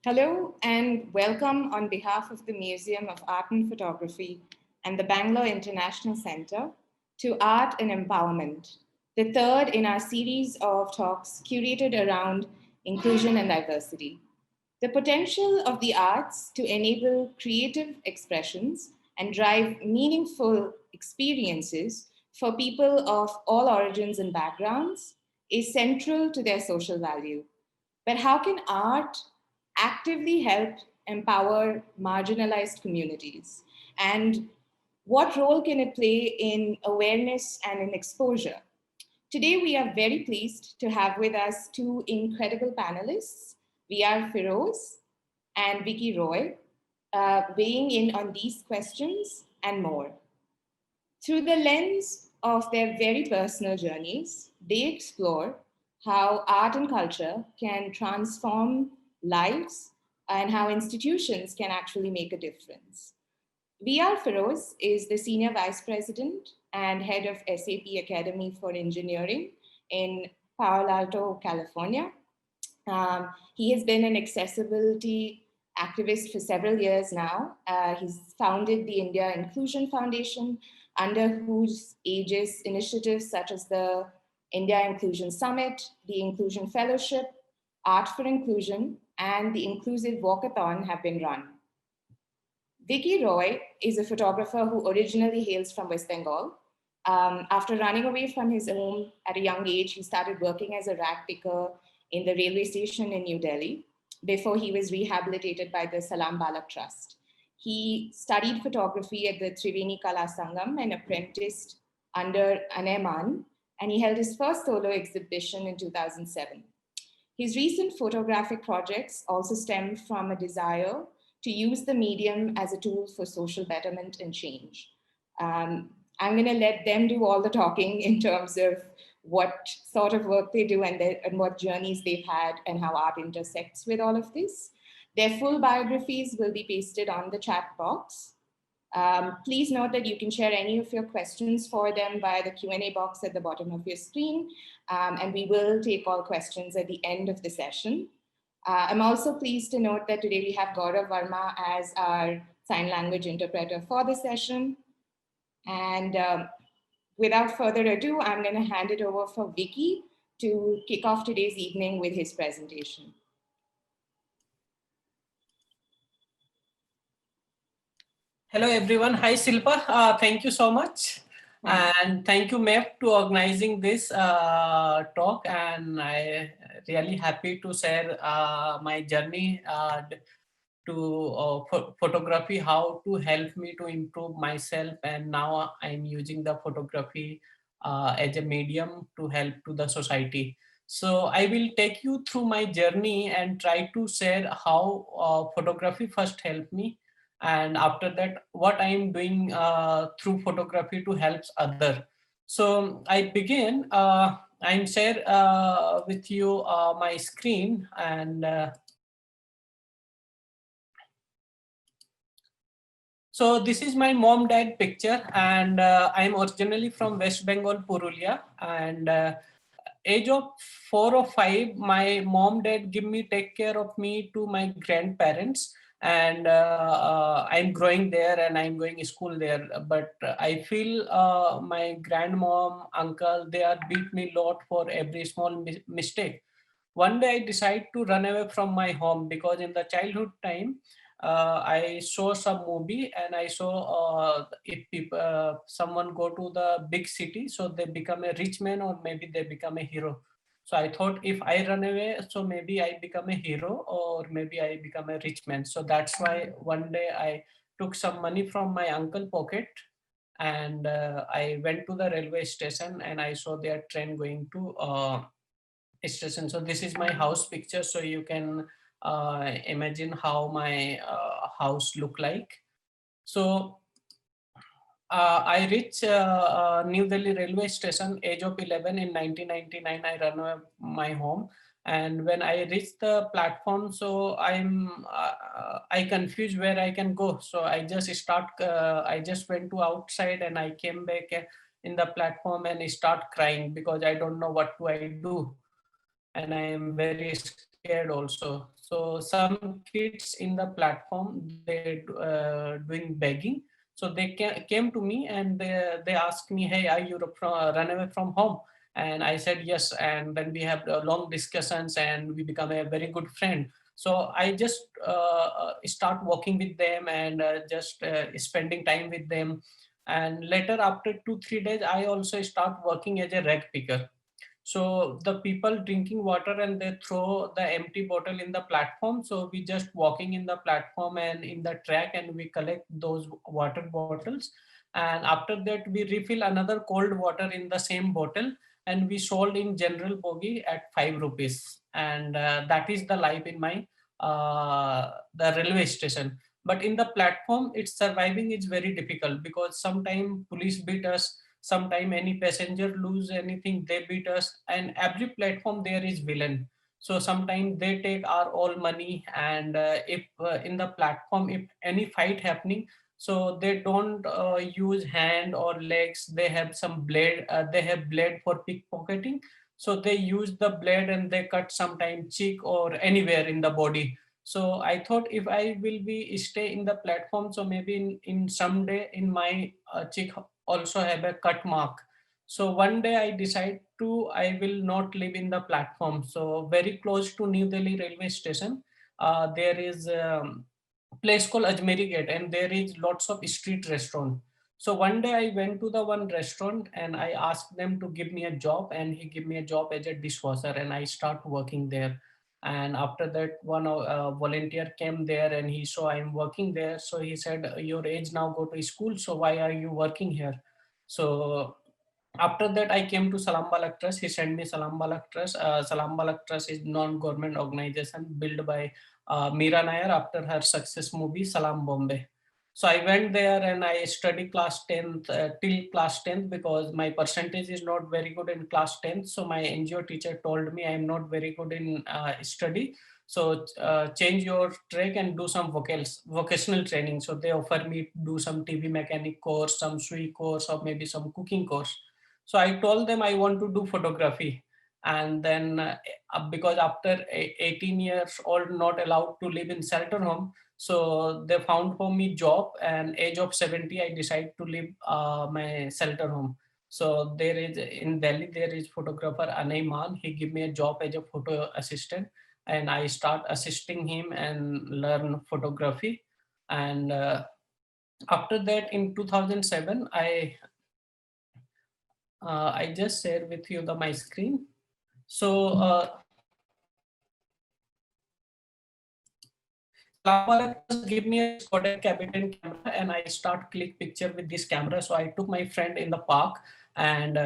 Hello and welcome on behalf of the Museum of Art and Photography and the Bangalore International Center to Art and Empowerment, the third in our series of talks curated around inclusion and diversity. The potential of the arts to enable creative expressions and drive meaningful experiences for people of all origins and backgrounds is central to their social value. But how can art actively help empower marginalized communities? And what role can it play in awareness and in exposure? Today, we are very pleased to have with us two incredible panelists, VR Feroz and Vicky Roy, weighing in on these questions and more. Through the lens of their very personal journeys, they explore how art and culture can transform lives and how institutions can actually make a difference. VR Feroz is the Senior Vice President and Head of SAP Academy for Engineering in Palo Alto, California. He has been an accessibility activist for several years now. He's founded the India Inclusion Foundation, under whose aegis initiatives such as the India Inclusion Summit, the Inclusion Fellowship, Art for Inclusion, and the Inclusive Walkathon have been run. Vicky Roy is a photographer who originally hails from West Bengal. After running away from his home at a young age, he started working as a rag picker in the railway station in New Delhi before he was rehabilitated by the Salam Balak Trust. He studied photography at the Triveni Kala Sangam and apprenticed under Aneman, and he held his first solo exhibition in 2007. His recent photographic projects also stem from a desire to use the medium as a tool for social betterment and change. Um, I'm going to let them do all the talking in terms of what sort of work they do and what journeys they've had and how art intersects with all of this. Their full biographies will be pasted on the chat box. Please note that you can share any of your questions for them via the Q&A box at the bottom of your screen, and we will take all questions at the end of the session. I'm also pleased to note that today we have Gaurav Verma as our sign language interpreter for the session. And without further ado, I'm going to hand it over for Vicky to kick off today's evening with his presentation. Hello everyone. Hi Silpa. Thank you so much. And thank you MEP to organizing this talk, and I really happy to share my journey to photography, how to help me to improve myself, and now I'm using the photography as a medium to help to the society. So I will take you through my journey and try to share how photography first helped me, and after that what I am doing through photography to help other. So I begin, I'm share with you my screen, and so this is my mom dad picture, and I'm originally from West Bengal, Purulia, and age of 4 or 5, my mom dad give me take care of me to my grandparents, and I'm growing there and I'm going to school there. But I feel my grandmom, uncle, they are beat me lot for every small mistake. One day I decide to run away from my home because in the childhood time I saw some movie and I saw if people, someone go to the big city, so they become a rich man or maybe they become a hero. So I thought if I run away, so maybe I become a hero or maybe I become a rich man. So that's why one day I took some money from my uncle pocket, and I went to the railway station and I saw their train going to station. So this is my house picture, so you can imagine how my house look like. So I reached New Delhi railway station age of 11 in 1999. I run away my home, and when I reached the platform, so I confused where I can go. So I just went to outside and I came back in the platform and I start crying because I don't know what do I do, and I am very scared also. So So some kids in the platform, they doing begging. So they came to me and they asked me, hey, are you run away from home? And I said yes. And then we have long discussions and we become a very good friend. So I just start walking with them and just spending time with them. And later, after 2 3 days, I also start working as a rag picker. So the people drinking water and they throw the empty bottle in the platform. So we just walking in the platform and in the track and we collect those water bottles. And after that, we refill another cold water in the same bottle and we sold in general bogie at 5 rupees. And that is the life in my the railway station. But in the platform, it's surviving is very difficult because sometimes police beat us, sometime any passenger lose anything, they beat us, and every platform there is villain. So sometimes they take our all money, and if in the platform if any fight happening, so they don't use hand or legs, they have some blade, they have blade for pickpocketing. So they use the blade and they cut sometime cheek or anywhere in the body. So I thought if I will be stay in the platform, so maybe in someday in my cheek also have a cut mark. So one day I decide to I will not live in the platform. So very close to New Delhi railway station, there is place called Ajmeri Gate, and there is lots of street restaurant. So one day I went to the one restaurant and I asked them to give me a job, and he gave me a job as a dishwasher, and I start working there. And after that, one volunteer came there and he saw I'm working there. So he said, "Your age now, go to school. So why are you working here?" So after that, I came to Salam Balak Trust. He sent me Salam Balak Trust. Salam Balak Trust is non-government organization built by Meera Nair after her success movie Salam Bombay. So I went there and I studied class 10th till class 10th because my percentage is not very good in class 10th. So my NGO teacher told me I am not very good in study. So change your track and do some vocational training. So they offer me to do some TV mechanic course, some sui course, or maybe some cooking course. So I told them I want to do photography. And then because after 18 years old, not allowed to live in shelter home, so they found for me job, and age of 70, I decided to leave my shelter home. So there is in Delhi, there is photographer Anay Man. He gave me a job as a photo assistant, and I start assisting him and learn photography. And after that, in 2007, I just share with you my screen. So Lama just give me a Kodak Capitan camera and I start click picture with this camera. So I took my friend in the park and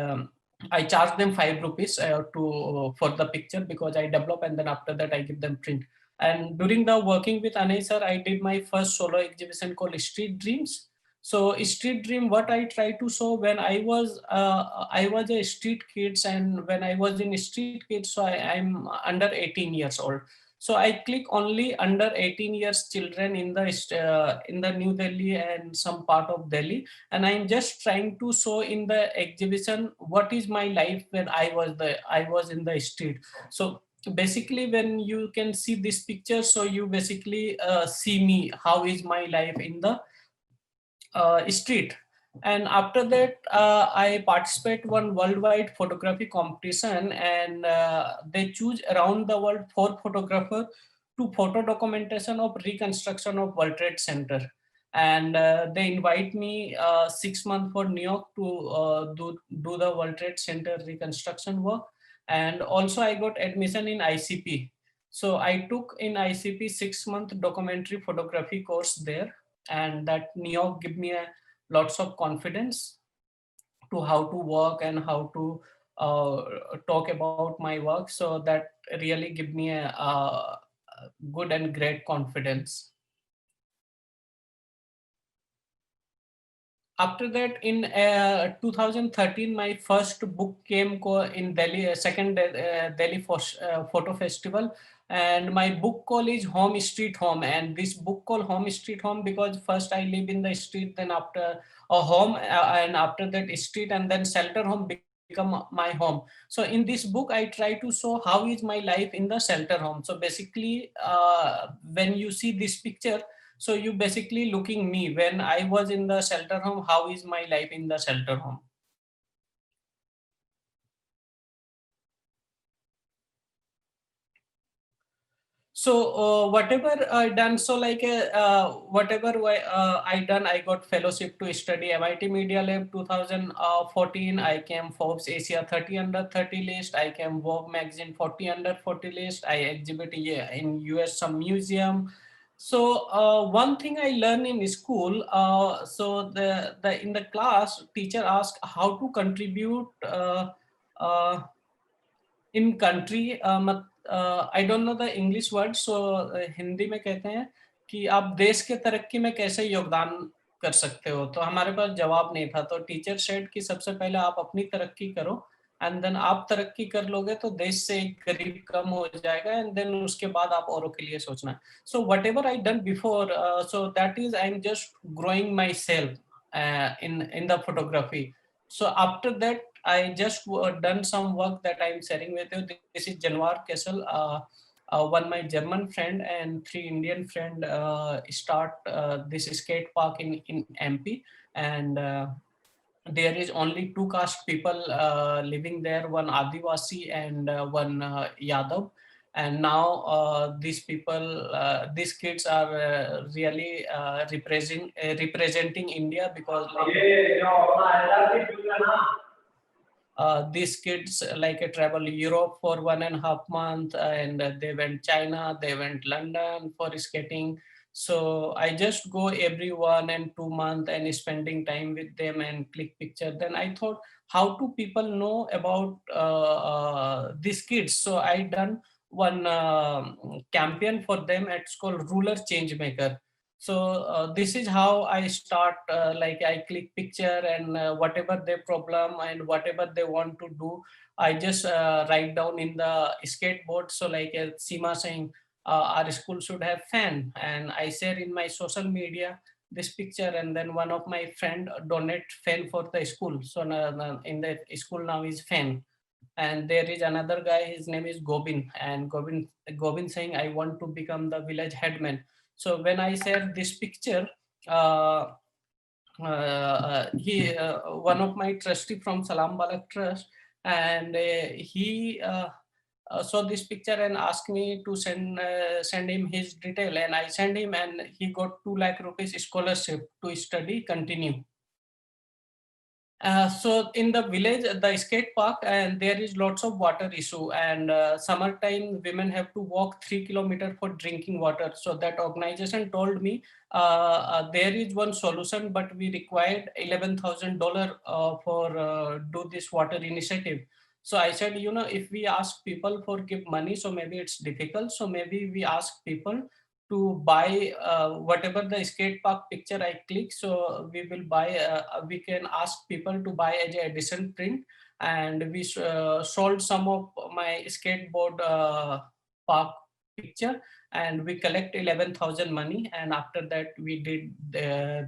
I charge them 5 rupees to for the picture because I develop, and then after that I give them print. And during the working with Anay sir, I did my first solo exhibition called Street Dreams. So Street Dream, what I try to show when I was a street kids, and when I was in street kids, so I'm under 18 years old. So I click only under 18 years children in the New Delhi and some part of Delhi, and I'm just trying to show in the exhibition what is my life when I was in the street. So basically, when you can see this picture, so you basically see me how is my life in the street. And after that, I participate one worldwide photography competition, and they choose around the world 4 photographers to photo documentation of reconstruction of World Trade Center. And they invite me 6 months for New York to do the World Trade Center reconstruction work. And also I got admission in ICP. So I took in ICP 6 month documentary photography course there, and that New York give me a lots of confidence to how to work and how to talk about my work. So that really give me a good and great confidence. After that, in 2013, my first book came in Delhi, second Delhi Photo Festival, and my book call is Home Street Home. And this book called Home Street Home because first I live in the street, then after a home, and after that street, and then shelter home become my home. So in this book, I try to show how is my life in the shelter home. So basically, when you see this picture, so you basically looking me when I was in the shelter home, how is my life in the shelter home. So whatever I done, so like whatever I done, I got fellowship to study MIT Media Lab 2014. I came Forbes Asia 30 under 30 list. I came Vogue magazine 40 under 40 list. I exhibit in US some museum. So one thing I learned in school, so the in the class teacher asked how to contribute uh, in country I don't know the English word, so Hindi में कहते हैं कि आप देश के तरक्की में कैसे योगदान कर सकते हो। तो हमारे पास जवाब नहीं था, तो टीचर सेड कि सबसे पहले आप अपनी तरक्की करो, एंड देन आप तरक्की कर लोगे तो देश से एक गरीब कम हो जाएगा, एंड देन उसके बाद आप औरों के लिए सोचना। So what ever I done before, so that is I am just growing my self in the photography. So after that, I just done some work that I'm sharing with you. This is Janwar Kessel. One my German friend and 3 Indian friend start this skate park in MP, and there is only 2 caste people living there, one Adivasi and one Yadav. And now these people, these kids are really representing India, because these kids travel Europe for 1.5 months, and they went China, they went London for skating. So I just go every 1 and 2 months and spending time with them and click picture. Then I thought, how do people know about these kids? So I done one campaign for them. It's called Ruler Change Maker. So this is how I start, I click picture, and whatever their problem and whatever they want to do, I just write down in the skateboard. So Seema saying, our school should have fan, and I share in my social media this picture, and then one of my friend donate fan for the school. So in the school now is fan. And there is another guy, his name is Gobin, and Gobin saying, I want to become the village headman. So when I share this picture, uh, he one of my trustee from Salam Balak Trust, and he saw this picture and asked me to send him his detail, and I sent him, and he got 2 lakh rupees scholarship to study continue. So in the village, the skate park, and there is lots of water issue, and summertime women have to walk 3 kilometers for drinking water. So that organization told me there is one solution, but we required $11,000 for do this water initiative. So I said, if we ask people for give money, so maybe it's difficult. So maybe we ask people to buy whatever the skate park picture I click. So we will buy, we can ask people to buy as a addition print, and we sold some of my skateboard park picture, and we collect 11,000 money, and after that we did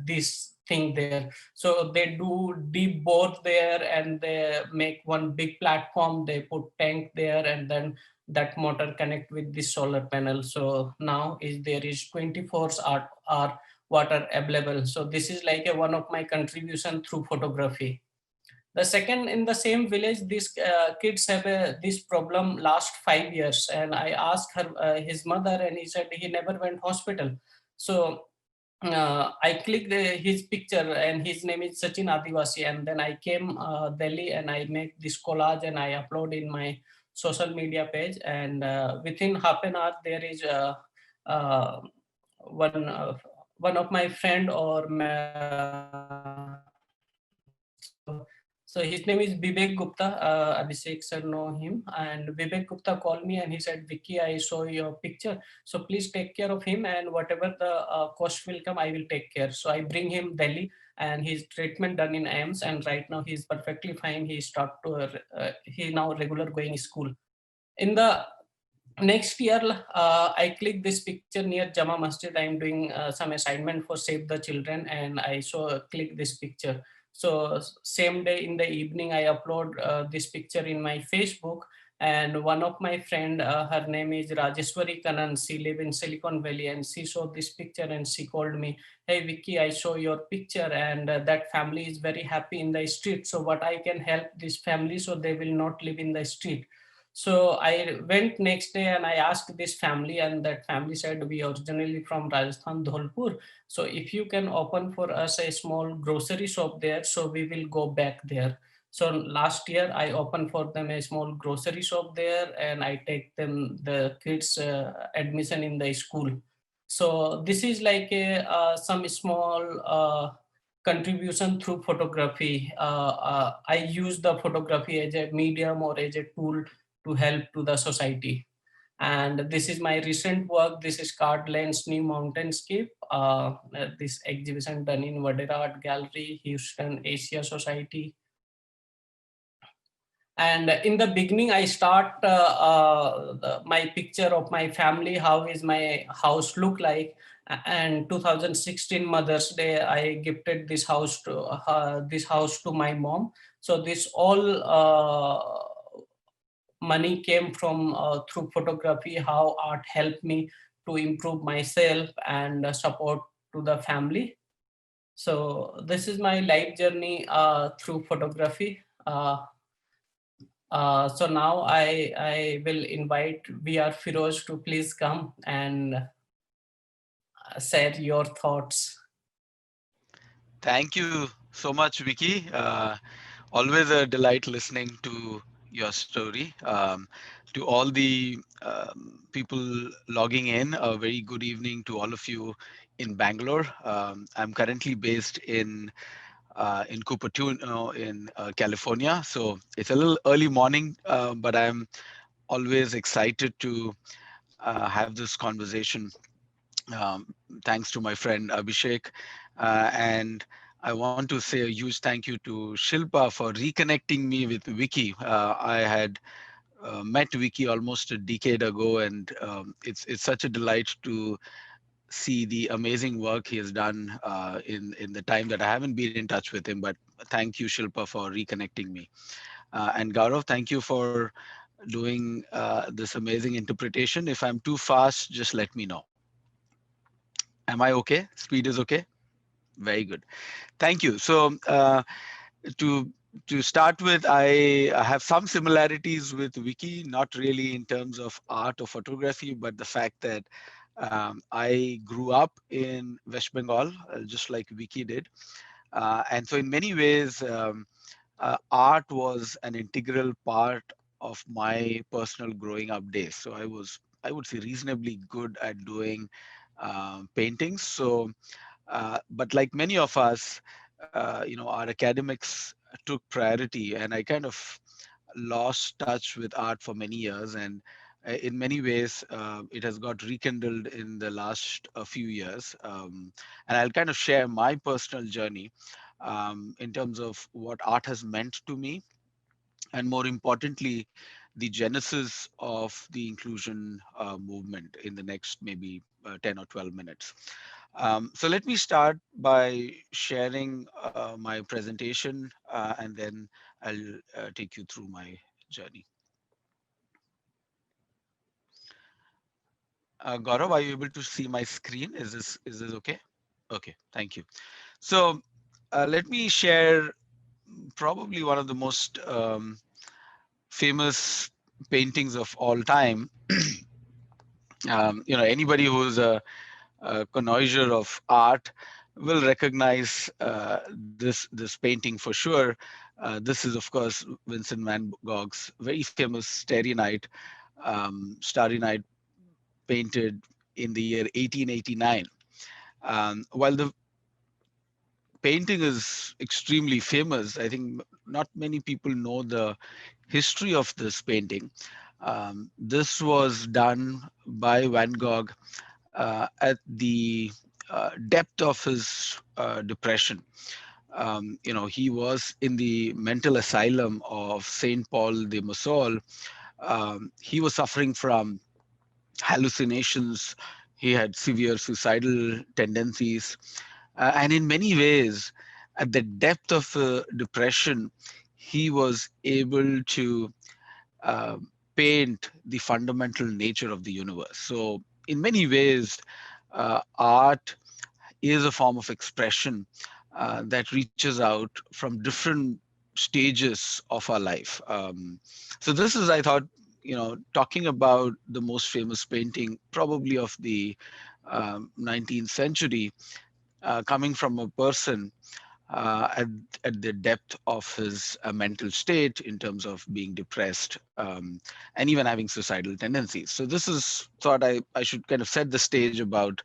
this thing there. So they do deep bore there, and they make one big platform, they put tank there, and then that motor connect with the solar panel. So now there is 24 hour water available. So this is one of my contribution through photography. The second, in the same village, these kids have this problem last 5 years, and I asked his mother, and he said he never went hospital. So I clicked his picture, and his name is Sachin Adivasi, and then I came Delhi, and I make this collage, and I upload in my social media page, and within half an hour there is uh, one one of my friend or so his name is Vivek Gupta. Abhishek sir know him, and Vivek Gupta called me and he said, Vicky, I saw your picture, so please take care of him, and whatever the cost will come, I will take care. So I bring him Delhi, and his treatment done in AIMS, and right now he's perfectly fine. He now regular going school. In the next year, I click this picture near Jama Masjid. I'm doing some assignment for Save the Children, and I click this picture. So same day in the evening, I upload this picture in my Facebook. And one of my friend, her name is Rajeswari Kanan. She live in Silicon Valley, and she saw this picture and she called me, "Hey Vicky, I saw your picture, and that family is very happy in the street. So what I can help this family so they will not live in the street." So I went next day and I asked this family, and that family said, "We originally from Rajasthan, Dholpur. So if you can open for us a small grocery shop there, so we will go back there." So last year I opened for them a small grocery shop there, and I take them the kids admission in the school. So this is like a some small contribution through photography. I use the photography as a medium or as a tool to help to the society. And this is my recent work. This is Card Lane's New Mountainscape. This exhibition done in Vadera Art Gallery, Houston Asia Society. And in the beginning, I start my picture of my family, how is my house look like. And 2016 Mother's Day, I gifted this house to my mom. So this all money came from through photography, how art helped me to improve myself and support to the family. So this is my life journey through photography. So now I will invite VR Firoz to please come and share your thoughts. Thank you so much, Vicky. Always a delight listening to your story. To all the people logging in, a very good evening to all of you in Bangalore. I'm currently based in Cupertino in California, so it's a little early morning, but I'm always excited to have this conversation. Um, Thanks to my friend Abhishek. And I want to say a huge thank you to Shilpa for reconnecting me with Vicky. I had met Vicky almost a decade ago, and it's such a delight to see the amazing work he has done in the time that I haven't been in touch with him. But thank you, Shilpa, for reconnecting me. And Gaurav, thank you for doing this amazing interpretation. If I'm too fast, just let me know. Am I okay? Speed is okay? Very good. Thank you. So to to start with, I have some similarities with Vicky, not really in terms of art or photography, but the fact that I grew up in West Bengal, just like Vicky did. And so in many ways, art was an integral part of my personal growing up days. So I would say, reasonably good at doing paintings. So but like many of us, our academics took priority, and I kind of lost touch with art for many years. And in many ways, it has got rekindled in the last few years. And I'll kind of share my personal journey in terms of what art has meant to me, and more importantly, the genesis of the inclusion movement in the next maybe 10 or 12 minutes. So let me start by sharing my presentation, and then I'll take you through my journey. Gaurav, are you able to see my screen? Is this okay? Okay, thank you. So let me share probably one of the most famous paintings of all time. Anybody who's a connoisseur of art will recognize this painting for sure. This is, of course, Vincent van Gogh's very famous Starry Night, painted in the year 1889. While the painting is extremely famous, I think not many people know the history of this painting. This was done by Van Gogh at the depth of his depression. He was in the mental asylum of Saint Paul de Massol. He was suffering from hallucinations. He had severe suicidal tendencies, and in many ways, at the depth of depression, he was able to uh, paint the fundamental nature of the universe. So, in many ways, art is a form of expression that reaches out from different stages of our life. So, this is, I thought, talking about the most famous painting, probably of the 19th century, coming from a person at the depth of his mental state in terms of being depressed, and even having suicidal tendencies. So this is thought I should kind of set the stage about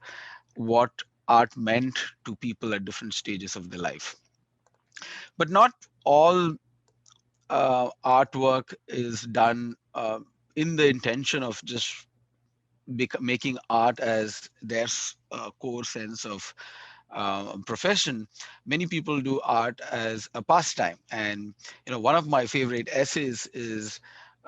what art meant to people at different stages of their life. But not all artwork is done in the intention of just making art as their core sense of profession. Many people do art as a pastime, and one of my favorite essays is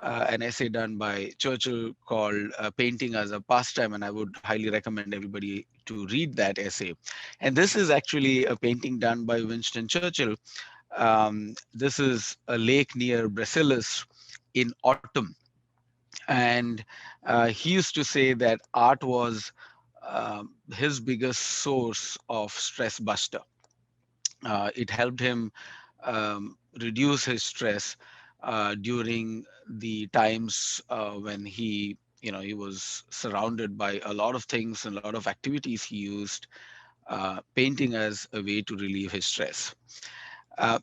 an essay done by Churchill called "Painting as a Pastime," and I would highly recommend everybody to read that essay. And this is actually a painting done by Winston Churchill. This is a lake near Brasilis in autumn, and he used to say that art was his biggest source of stress buster. It helped him reduce his stress during the times when he was surrounded by a lot of things and a lot of activities. He used painting as a way to relieve his stress. Uh,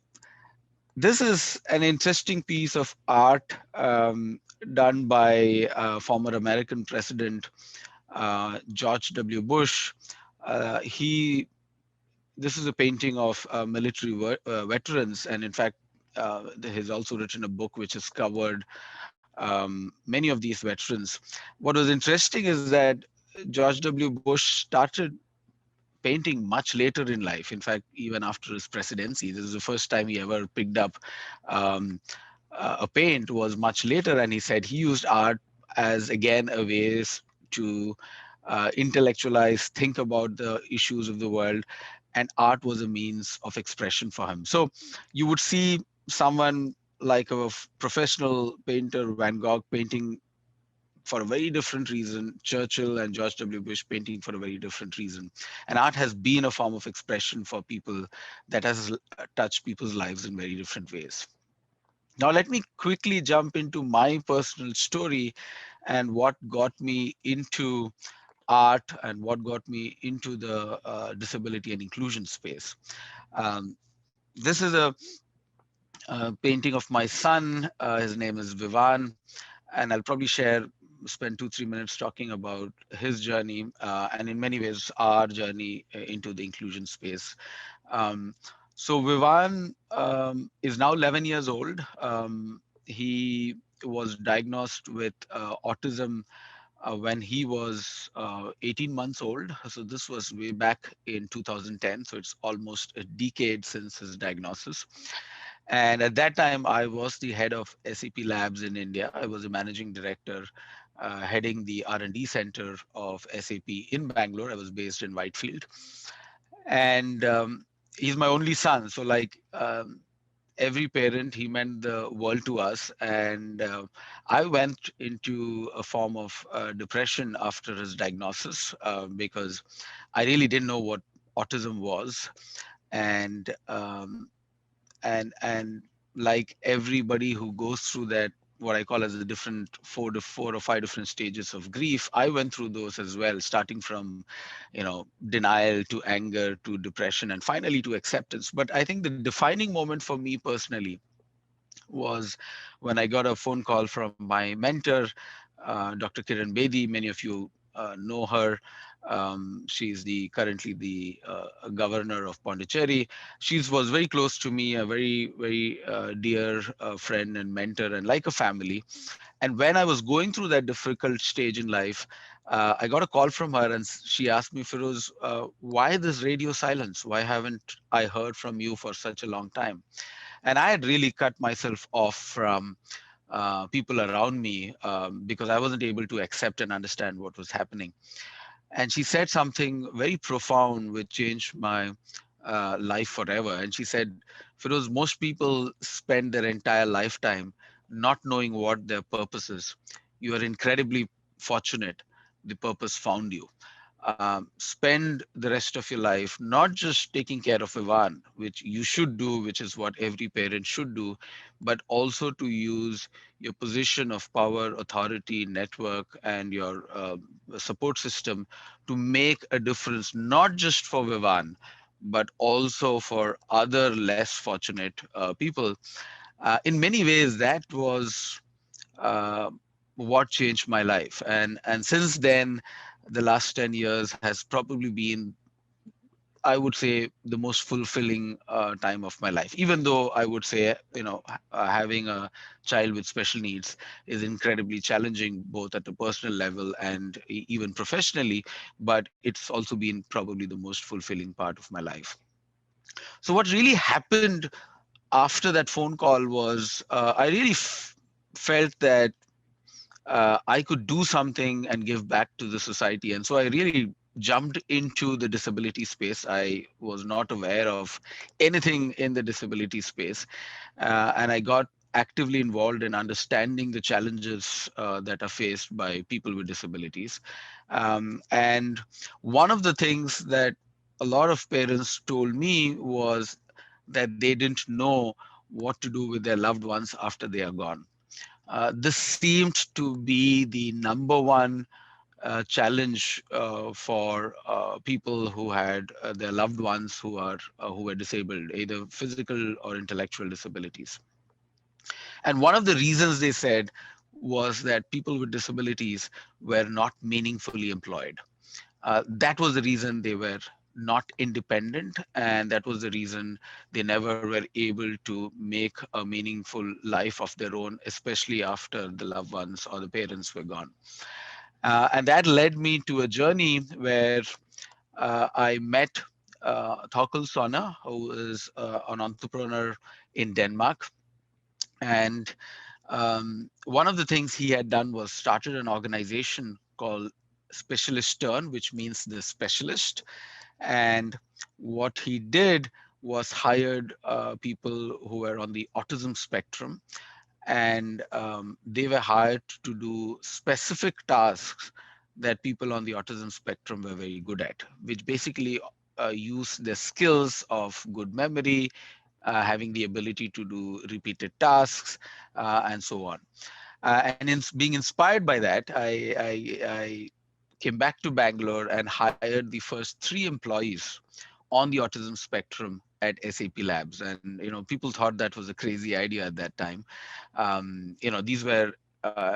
this is an interesting piece of art done by former American President George W. Bush. He This is a painting of military veterans, and in fact, he's also written a book which has covered many of these veterans. What was interesting is that George W. Bush started painting much later in life. In fact, even after his presidency, this is the first time he ever picked up um, a paint was much later, and he said he used art as again a ways to intellectualize, think about the issues of the world, and art was a means of expression for him. So you would see someone like a professional painter, Van Gogh, painting for a very different reason, Churchill and George W. Bush painting for a very different reason. And art has been a form of expression for people that has touched people's lives in very different ways. Now, let me quickly jump into my personal story and what got me into art and what got me into the disability and inclusion space. Um, this is a painting of my son. His name is Vivan, and I'll probably spend 2-3 minutes talking about his journey and in many ways our journey into the inclusion space. Um, so Vivan is now 11 years old. He was diagnosed with autism when he was 18 months old. So this was way back in 2010. So it's almost a decade since his diagnosis. And at that time, I was the head of SAP Labs in India. I was a managing director heading the R&D center of SAP in Bangalore. I was based in Whitefield. And he's my only son. So like every parent, he meant the world to us. And I went into a form of depression after his diagnosis because I really didn't know what autism was. And and like everybody who goes through that, what I call as the different 4 or 5 different stages of grief, I went through those as well, starting from denial to anger to depression and finally to acceptance. But I think the defining moment for me personally was when I got a phone call from my mentor, Dr. Kiran Bedi. Many of you know her. She's currently the governor of Pondicherry. She was very close to me, a very, very dear friend and mentor, and like a family. And when I was going through that difficult stage in life, I got a call from her, and she asked me, Feroz, why this radio silence? Why haven't I heard from you for such a long time? And I had really cut myself off from people around me because I wasn't able to accept and understand what was happening. And she said something very profound which changed my life forever. And she said, Firoz, most people spend their entire lifetime not knowing what their purpose is. You are incredibly fortunate. The purpose found you. Spend the rest of your life not just taking care of Ivan, which you should do, which is what every parent should do, but also to use your position of power, authority, network, and your support system to make a difference, not just for Vivan, but also for other less fortunate people. In many ways, that was uh, what changed my life. And since then, the last 10 years has probably been, I would say, the most fulfilling time of my life. Even though I would say, having a child with special needs is incredibly challenging, both at a personal level and even professionally, but it's also been probably the most fulfilling part of my life. So what really happened after that phone call was I really felt that I could do something and give back to the society. And so I really jumped into the disability space. I was not aware of anything in the disability space. And I got actively involved in understanding the challenges that are faced by people with disabilities. And one of the things that a lot of parents told me was that they didn't know what to do with their loved ones after they are gone. This seemed to be the number one challenge for people who had their loved ones who were disabled, either physical or intellectual disabilities. And one of the reasons they said was that people with disabilities were not meaningfully employed. That was the reason they were not independent, and that was the reason they never were able to make a meaningful life of their own, especially after the loved ones or the parents were gone. And that led me to a journey where I met Thorkel Sona, who is an entrepreneur in Denmark. And one of the things he had done was started an organization called Specialist Turn, which means the specialist. And what he did was hired people who were on the autism spectrum, and they were hired to do specific tasks that people on the autism spectrum were very good at, which basically use their skills of good memory, having the ability to do repeated tasks, and so on. And in being inspired by that, I came back to Bangalore and hired the first 3 employees on the autism spectrum at SAP Labs. And people thought that was a crazy idea at that time. These were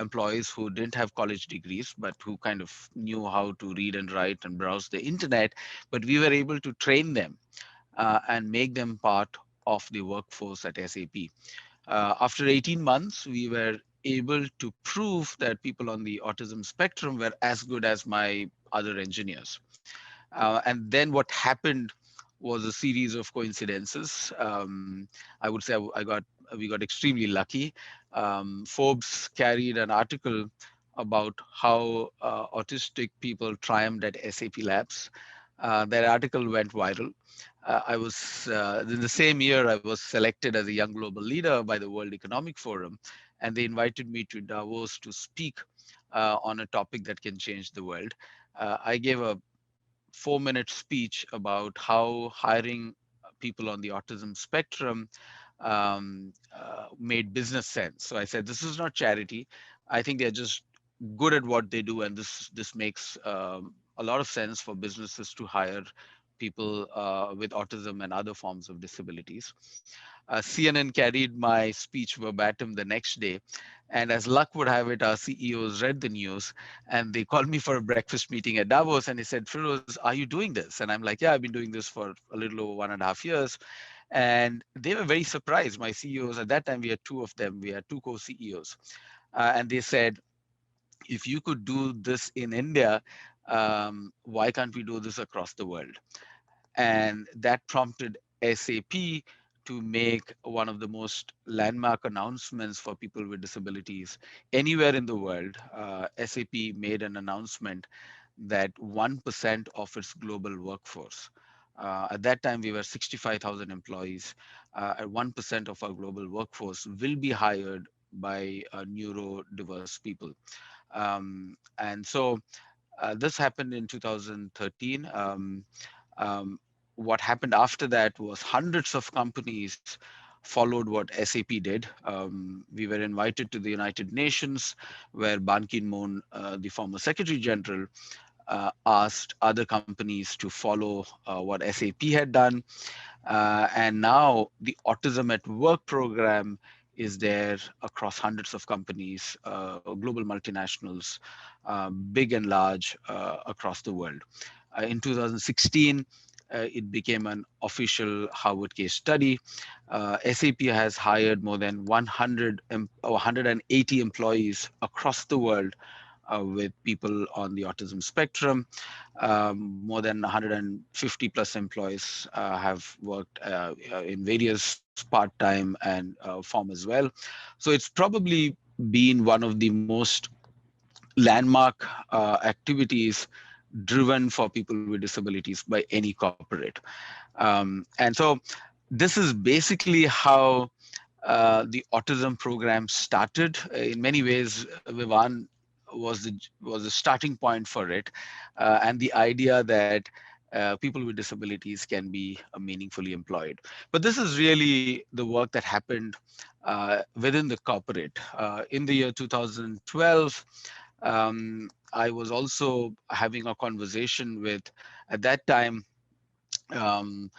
employees who didn't have college degrees, but who kind of knew how to read and write and browse the internet. But we were able to train them and make them part of the workforce at SAP. After 18 months, we were able to prove that people on the autism spectrum were as good as my other engineers. And then what happened was a series of coincidences. I would say we got extremely lucky. Forbes carried an article about how autistic people triumphed at SAP Labs. That article went viral. I was in the same year I was selected as a young global leader by the World Economic Forum, and they invited me to Davos to speak on a topic that can change the world. I gave a 4-minute speech about how hiring people on the autism spectrum made business sense. So I said, this is not charity. I think they're just good at what they do, and this makes a lot of sense for businesses to hire people with autism and other forms of disabilities. CNN carried my speech verbatim the next day. And as luck would have it, our CEOs read the news and they called me for a breakfast meeting at Davos. And he said, Firoz, are you doing this? And I'm like, yeah, I've been doing this for a little over 1.5 years. And they were very surprised. My CEOs, at that time, we had 2 of them, we had 2 co-CEOs. And they said, if you could do this in India, why can't we do this across the world? And that prompted SAP to make one of the most landmark announcements for people with disabilities anywhere in the world. SAP made an announcement that 1% of its global workforce At that time, we were 65,000 employees. At 1% of our global workforce will be hired by neurodiverse people. And so this happened in 2013. What happened after that was hundreds of companies followed what SAP did. We were invited to the United Nations, where Ban Ki-moon, the former Secretary General, asked other companies to follow what SAP had done. And now the Autism at Work program is there across hundreds of companies, global multinationals, big and large across the world. In 2016, it became an official Harvard case study. SAP has hired more than 180 employees across the world with people on the autism spectrum. More than 150 plus employees have worked in various part-time and form as well. So it's probably been one of the most landmark activities driven for people with disabilities by any corporate. And so this is basically how the autism program started. In many ways, Vivan was the starting point for it, and the idea that people with disabilities can be meaningfully employed. But this is really the work that happened within the corporate. In the year 2012, I was also having a conversation with, at that time, um,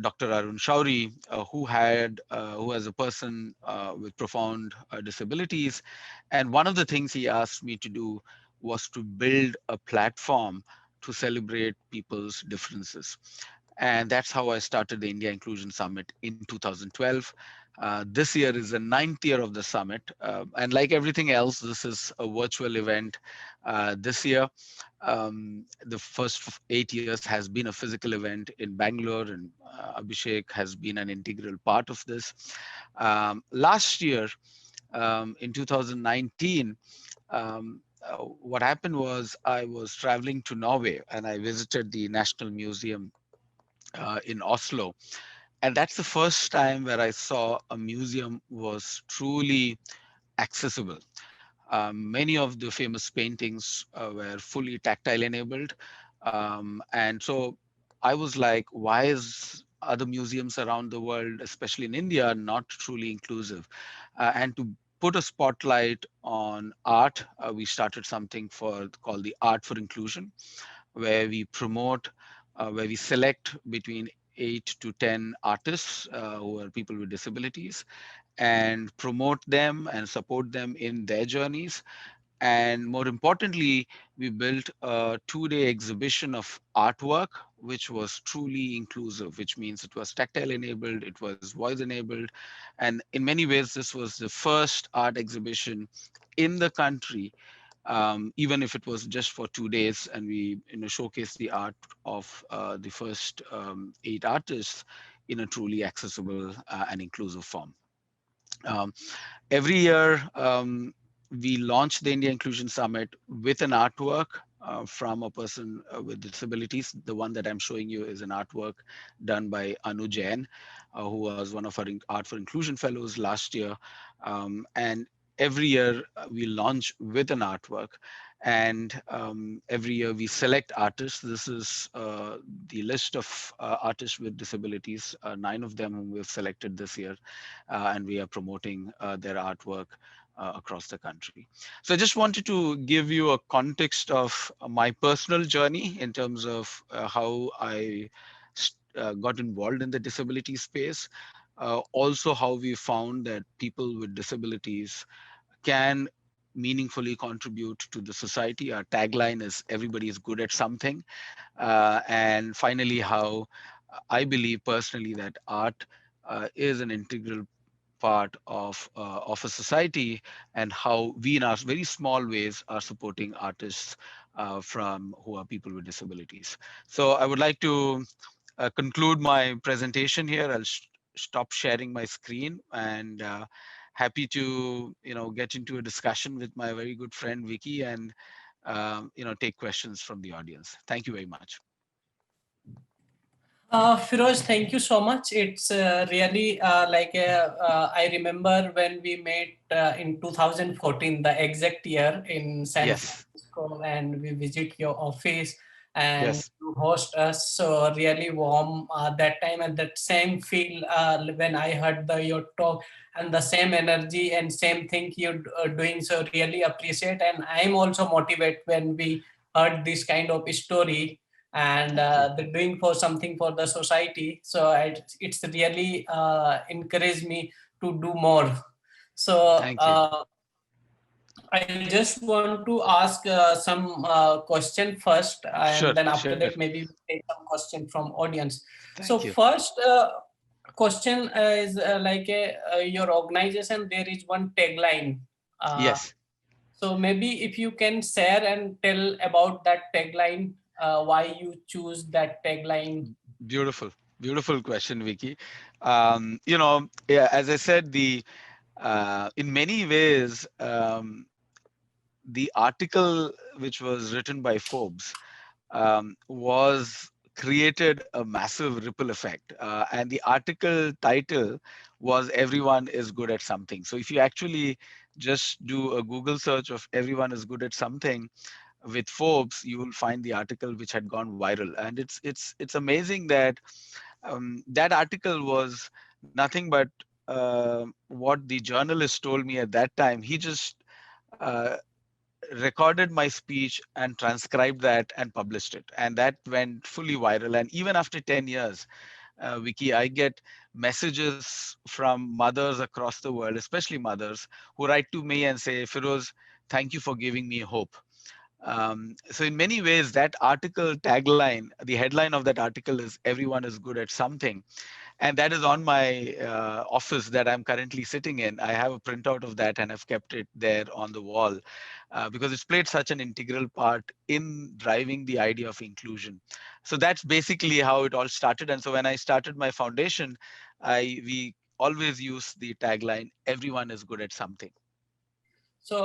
Dr. Arun Shauri, who has a person with profound disabilities, and one of the things he asked me to do was to build a platform to celebrate people's differences. And that's how I started the India Inclusion Summit in 2012. This year is the 9th year of the summit. And like everything else, this is a virtual event this year. The first 8 years has been a physical event in Bangalore, and Abhishek has been an integral part of this. Last year, in 2019, what happened was I was traveling to Norway and I visited the National Museum in Oslo. And that's the first time where I saw a museum was truly accessible. Many of the famous paintings were fully tactile enabled. And so I was like, why is other museums around the world, especially in India, not truly inclusive? And to put a spotlight on art, we started something called the Art for Inclusion, where we promote, where we select between 8 to 10 artists who are people with disabilities and promote them and support them in their journeys. And more importantly, we built a 2-day exhibition of artwork, which was truly inclusive, which means it was tactile enabled, it was voice enabled. And in many ways, this was the first art exhibition in the country, even if it was just for 2 days, and we showcased the art of the first 8 artists in a truly accessible and inclusive form. Um, every year, we launch the India Inclusion Summit with an artwork from a person with disabilities. The one that I'm showing you is an artwork done by Anu Jain, who was one of our Art for Inclusion Fellows last year. And every year we launch with an artwork. And every year we select artists. This is the list of artists with disabilities, 9 of them whom we've selected this year, and we are promoting their artwork across the country. So I just wanted to give you a context of my personal journey in terms of how I got involved in the disability space. Also how we found that people with disabilities can meaningfully contribute to the society. Our tagline is everybody is good at something. And finally, how I believe personally that art is an integral part of a society, and how we in our very small ways are supporting artists from who are people with disabilities. So I would like to conclude my presentation here. I'll stop sharing my screen, and happy to get into a discussion with my very good friend Vicky, and take questions from the audience. Thank you very much. Firoz, thank you so much. It's really I remember when we met in 2014, the exact year in San Yes, Francisco, and we visit your office and yes, you host us. So really warm that time, and that same feel when I heard your talk, and the same energy and same thing you're doing. So really appreciate, and I'm also motivated when we heard this kind of story, and thank you, they're doing for something for the society. So it's really encouraged me to do more. So thank you. I just want to ask some question first, and Sure, then after sure. that maybe we'll take some question from audience. So Thank you. first question is your organization, there is one tagline. Uh, Yes. so maybe if you can share and tell about that tagline, why you choose that tagline. Beautiful, beautiful question, Vicky. Yeah, as I said, the in many ways, the article which was written by Forbes was created a massive ripple effect, and the article title was "Everyone is good at something." So if you actually just do a Google search of "everyone is good at something" with Forbes, you will find the article which had gone viral, and it's amazing that that article was nothing but what the journalist told me at that time. He just uh, recorded my speech and transcribed that and published it, and that went fully viral. And even after 10 years, Vicky, I get messages from mothers across the world, especially mothers, who write to me and say, Firoz, thank you for giving me hope. So in many ways, that article tagline, the headline of that article is "Everyone is good at something," and that is on my office that I'm currently sitting in. I have a printout of that and I've kept it there on the wall because it's played such an integral part in driving the idea of inclusion. So that's basically how it all started. And so when I started my foundation, we always use the tagline "Everyone is good at something." So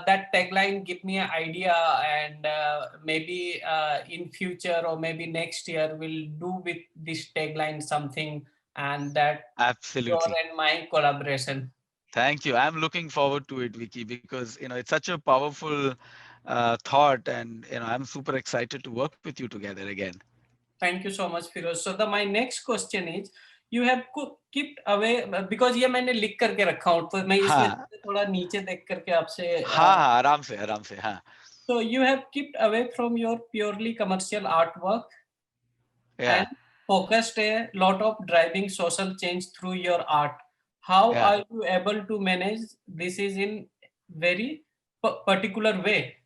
that tagline give me an idea, and maybe in future or maybe next year we'll do with this tagline something, and that your Absolutely. and my collaboration. Thank you. I'm looking forward to it, Vicky, because it's such a powerful thought, and I'm super excited to work with you together again. Thank you so much, Firoz. So my next question is, you have kept away, because ये मैंने लिख करके रखा हूँ, तो मैं इसमें हाँ थोड़ा नीचे देख करके आपसे हाँ हाँ, आराम से हाँ. so you have kept away from your purely commercial artwork and Yeah, focused a lot of driving social change through your art. How yeah, are you able to manage this is in very particular way?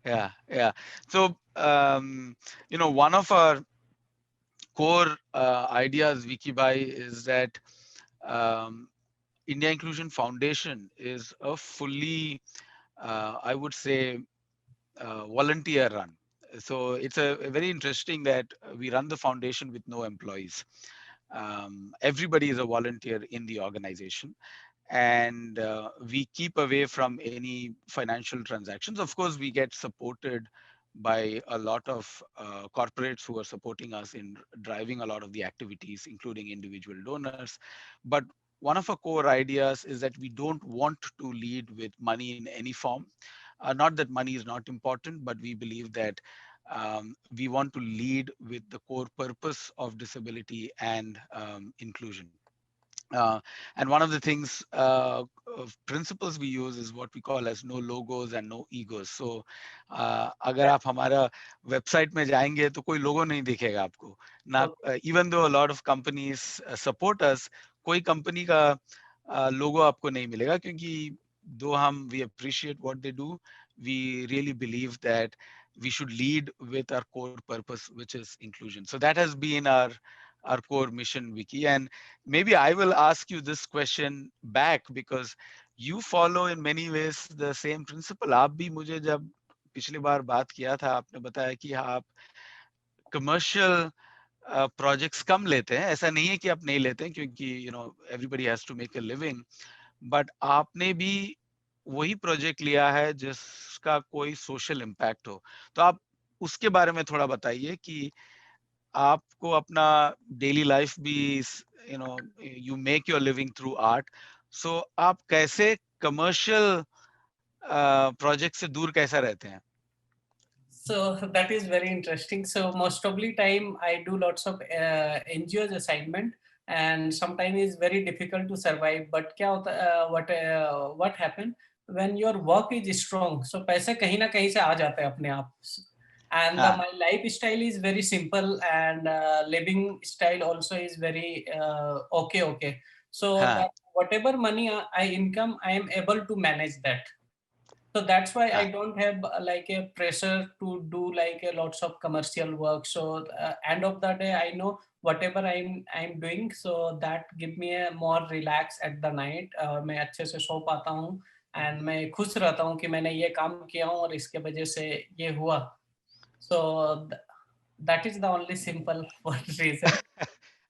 yeah. So one of our core ideas, Wikibai, is that um, India Inclusion Foundation is a fully, I would say, volunteer run. So it's a very interesting that we run the foundation with no employees. Everybody is a volunteer in the organization, and we keep away from any financial transactions. Of course, we get supported by a lot of corporates who are supporting us in driving a lot of the activities, including individual donors. But one of our core ideas is that we don't want to lead with money in any form. Not that money is not important, but we believe that we want to lead with the core purpose of disability and inclusion. Uh, and one of the things, of principles we use is what we call as no logos and no egos. So, अगर आप हमारा website में जाएंगे तो कोई logo नहीं दिखेगा आपको. ना, Okay. even though a lot of companies support us, कोई company का logo आपको नहीं मिलेगा क्योंकि though we appreciate what they do, we really believe that we should lead with our core purpose, which is inclusion. So that has been our core mission, Vicky. And maybe I will ask you this question back because you follow in many ways the same principle. आप भी मुझे जब पिछली बार बात किया था आपने बताया कि आप commercial projects कम लेते हैं. ऐसा नहीं है कि आप नहीं लेते हैं क्योंकि everybody has to make a living. But आपने भी वही प्रोजेक्ट लिया है जिसका कोई सोशल इम्पैक्ट हो. तो आप उसके बारे में थोड़ा बताइए कि आपको अपना डेली लाइफ भी you know you make your living through art, so आप कैसे कमर्शियल प्रोजेक्ट से दूर कैसा रहते हैं? So that is very interesting. So most of the time I do lots of NGOs assignment, and sometimes it's very difficult to survive. But क्या होता what happen when your work is strong? So पैसे कहीं ना कहीं से आ जाते हैं अपने आप. And हाँ my lifestyle is very simple, and living style also is very okay. So हाँ that whatever money I income, I am able to manage that. So that's why I हाँ don't have like a pressure to do like a lots of commercial work. So end of the day I know whatever I'm doing, so that give me a more relax at the night. मैं अच्छे से सो पाता हूँ, and मैं खुश रहता हूँ कि मैंने ये काम किया हूँ और इसके वजह से ये हुआ. So that is the only simple reason.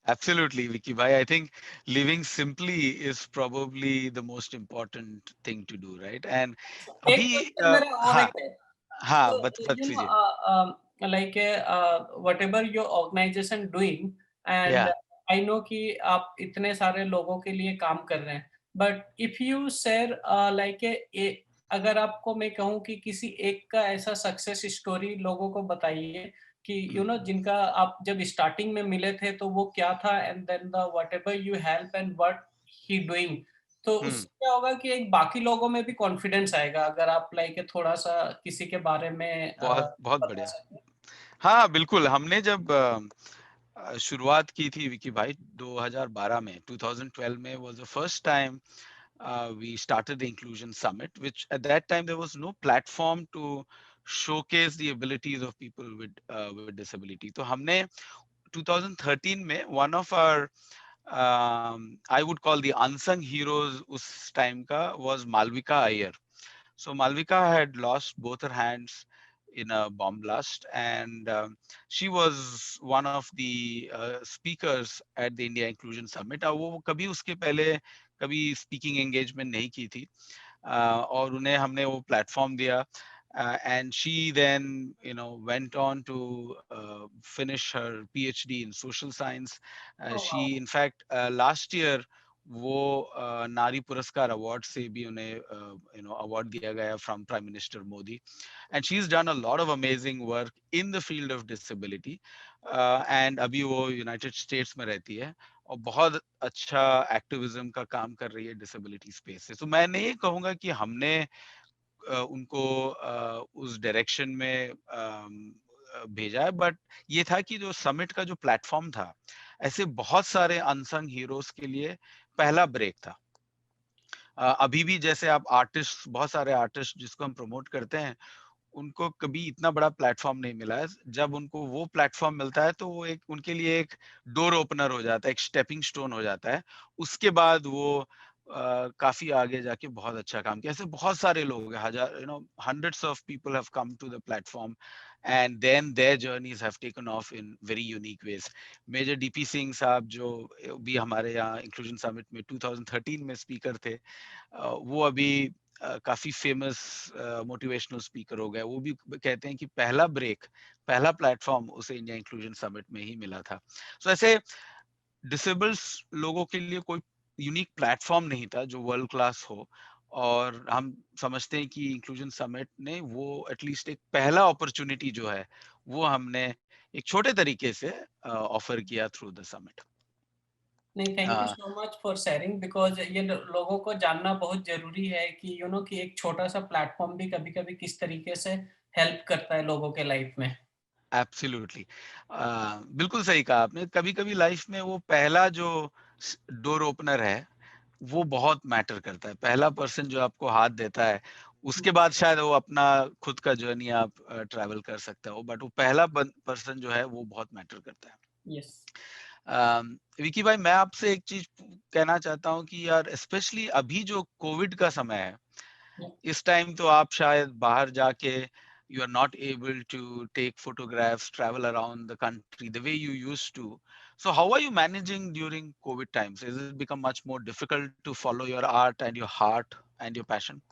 Absolutely, Vicky bhai. I think living simply is probably the most important thing to do, right? And एक अभी क्वेश्चन मेरा और हाँ एक है. हाँ So, बत you know, दीजिए. like whatever your organization doing, and या I know कि आप इतने सारे लोगों के लिए काम कर रहे हैं, but if you share like अगर आपको मैं कहूँ कि किसी एक का ऐसा सक्सेस स्टोरी लोगों को बताइए कि जिनका आप जब स्टार्टिंग में मिले थे तो वो क्या था, and then the whatever you help and what he doing, तो हम्म उससे क्या होगा कि एक बाकी लोगों में भी कॉन्फिडेंस आएगा अगर आप लाइक थोड़ा सा किसी के बारे में बहुत बहुत बता बढ़िया. सकें. हाँ बिल्कुल, हमने जब शुरुआत की थी विकी भाई 2012 में, 2012 में was the first time we started the Inclusion Summit, which at that time there was no platform to showcase the abilities of people with disability. तो हमने 2013 में one of our I would call the unsung heroes उस time का was Malvika Iyer. So Malvika had lost both her hands in a bomb blast, and she was one of the speakers at the India Inclusion Summit. वो कभी उसके पहले कभी speaking engagement नहीं की थी, और उन्हें हमने वो platform दिया. And she then, went on to finish her PhD in social science. Oh, She, wow. in fact, last year वो नारी पुरस्कार अवार्ड से भी उन्हें अवार्ड दिया गया from prime minister Modi. And she is done a lot of amazing work in the field of disability, and अभी वो यूनाइटेड स्टेट्स में रहती है और बहुत अच्छा एक्टिविज्म का काम कर रही है डिसेबिलिटी स्पेस से. तो मैं नहीं कहूँगा कि हमने उनको उस डायरेक्शन में भेजा है, बट ये था कि जो समिट का जो प्लेटफॉर्म था, ऐसे बहुत सारे अनसंग हीरोज के लिए पहला ब्रेक था. अभी भी जैसे आप आर्टिस्ट, बहुत सारे आर्टिस्ट जिसको हम प्रमोट करते हैं, उनको कभी इतना बड़ा प्लेटफॉर्म नहीं मिला है. जब उनको वो प्लेटफॉर्म मिलता है तो वो एक उनके लिए एक डोर ओपनर हो जाता है, एक स्टेपिंग स्टोन हो जाता है. उसके बाद वो काफी आगे जाके बहुत अच्छा काम किया. ऐसे बहुत सारे लोग हैं, हजार hundreds of people have come to the platform, and then their journeys have taken off in very unique ways. Major DP Singh sahab जो भी हमारे यहाँ इंक्लूजन समिट में 2013 में स्पीकर थे, वो अभी काफी फेमस मोटिवेशनल स्पीकर हो गए. वो भी कहते हैं कि पहला ब्रेक, पहला प्लेटफॉर्म उसे इंडिया इंक्लूजन समिट में ही मिला था. सो ऐसे डिसेबल्ड लोगों के लिए कोई यूनिक प्लेटफॉर्म नहीं था जो वर्ल्ड क्लास हो, और हम समझते हैं कि इंक्लूजन समिट ने वो एटलीस्ट एक पहला अपॉर्चुनिटी जो है वो हमने एक छोटे तरीके से ऑफर किया थ्रू द समिट. नहीं, thank you so much for sharing, because ये लोगों को जानना बहुत जरूरी है कि कि एक छोटा सा प्लेटफॉर्म भी कभी कभी किस तरीके से हेल्प करता है लोगों के लाइफ में. एब्सोल्युटली, बिल्कुल सही कहा आपने. कभी कभी लाइफ में वो पहला जो डोर ओपनर है वो बहुत मैटर करता है. पहला पर्सन जो आपको हाथ देता है, उसके बाद शायद वो अपना खुद का जर्नी आप ट्रैवल कर सकते हो, बट वो पहला पर्सन जो है वो बहुत मैटर करता है. यस. विकी भाई, मैं आपसे एक चीज कहना चाहता हूँ कि यार स्पेशली अभी जो कोविड का समय है, इस टाइम तो आप शायद बाहर जाके you are not able to take photographs, travel around the country the way you used to. So how are you managing during COVID times? Has it become much more difficult to follow your art and your heart and your passion?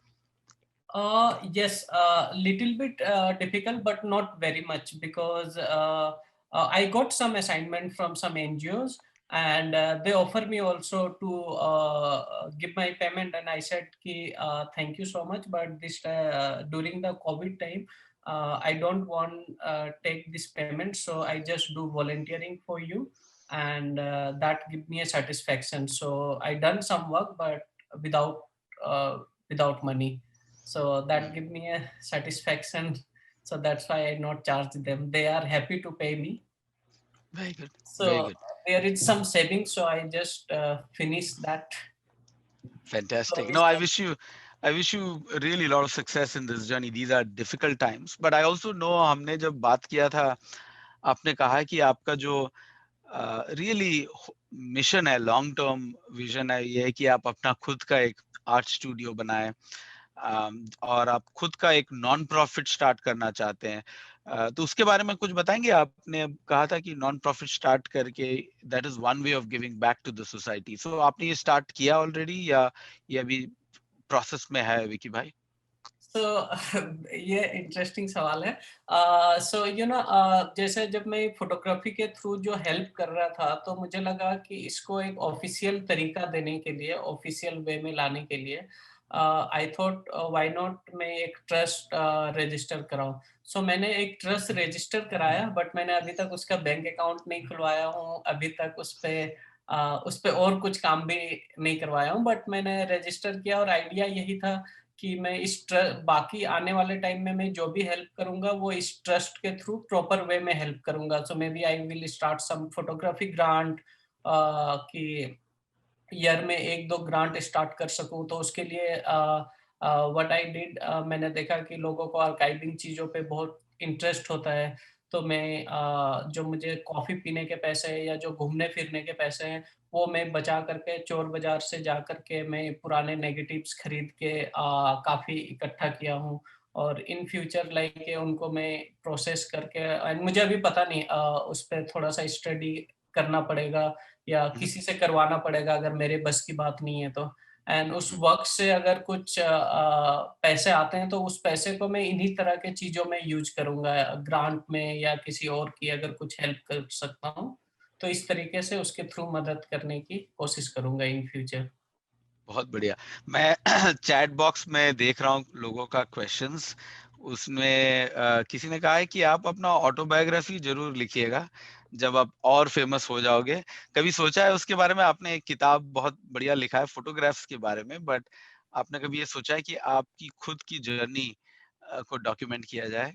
Yes, little bit difficult, but not very much, because I got some assignment from some NGOs, and they offer me also to give my payment, and I said ki, thank you so much, but this during the COVID time, I don't want take this payment, so I just do volunteering for you, and that give me a satisfaction. So I done some work, but without uh, without money, so that give me a satisfaction. So that's why I not charge them. They are happy to pay me. Very good. Very So good. there is some savings, so I just finished that. So Fantastic. it's No, I wish you really a lot of success in this journey. These are difficult times, but I also know हमने जब बात किया था, आपने कहा कि आपका जो रियली मिशन है, लॉन्ग टर्म विजन है, ये है कि आप अपना खुद का एक आर्ट स्टूडियो बनाएं, और आप खुद का एक नॉन प्रॉफिट स्टार्ट करना चाहते हैं। तो उसके बारे में कुछ बताएंगे? आपने कहा था कि नॉन प्रॉफिट स्टार्ट करके that is one way of giving back to the society. So आपने ये स्टार्ट किया ऑलरेडी, या ये अभी प्रोसेस में है विकी भाई? सो ये इंटरेस्टिंग सवाल है। सो जैसे जब मैं फोटोग्राफी के थ्रू जो हेल्प कर रहा था, तो मुझे लगा कि इसको एक ऑफिशियल तरीका देने के लिए, ऑफिशियल वे में लाने के लिए आई थॉट व्हाई नॉट मैं एक ट्रस्ट रजिस्टर कराऊं। सो मैंने एक ट्रस्ट रजिस्टर कराया, बट मैंने अभी तक उसका बैंक अकाउंट नहीं खुलवाया हूँ, अभी तक उस पे और कुछ काम भी नहीं करवाया हूँ, बट मैंने रजिस्टर किया। और आइडिया यही था कि मैं बाकी आने वाले टाइम में मैं जो भी हेल्प करूंगा, वो इस ट्रस्ट के थ्रू प्रॉपर वे में हेल्प करूंगा। So maybe I will start some photography grant, कि ईयर में 1-2 ग्रांट स्टार्ट कर सकूँ। तो उसके लिए व्हाट आई डिड, मैंने देखा कि लोगों को आर्काइविंग चीज़ों पे बहुत इंटरेस्ट होता है। तो मैं जो मुझे कॉफ़ी पीने के पैसे हैं या जो घूमने-फिरने के पैसे हैं, वो मैं बचा करके चोर बाज़ार से जा कर के मैं पुराने नेगेटिव्स खरीद के काफ़ी इकट्ठा किया हूँ। और इन फ्यूचर लाइक उनको मैं प्रोसेस करके, एंड मुझे अभी पता नहीं, उस पे थोड़ा-सा स्टडी करना पड़ेगा या हम्म, किसी से करवाना पड़ेगा अगर मेरे बस की बात नहीं है तो। एंड उस हम्म, वर्क से अगर कुछ पैसे आते हैं, तो उस पैसे को मैं इन्हीं तरह के चीज़ों में यूज़ करूँगा, ग्रांट में या किसी और की अगर कुछ हेल्प कर सकता हूँ, तो इस तरीके से उसके थ्रू मदद करने की कोशिश करूँगा इन फ्यूचर। बहुत बढ़िया। मैं चैट बॉक्स में देख रहा हूँ लोगों का क्वेश्चंस। उसमें किसी ने कहा है कि आप अपना ऑटोबायोग्राफी जरूर लिखिएगा जब आप और फेमस हो जाओगे। कभी सोचा है उसके बारे में? आपने एक किताब बहुत बढ़िया लिखा है फोटोग्राफ्स के बारे में, बट आपने कभी ये सोचा है कि आपकी खुद की जर्नी को डॉक्यूमेंट किया जाए?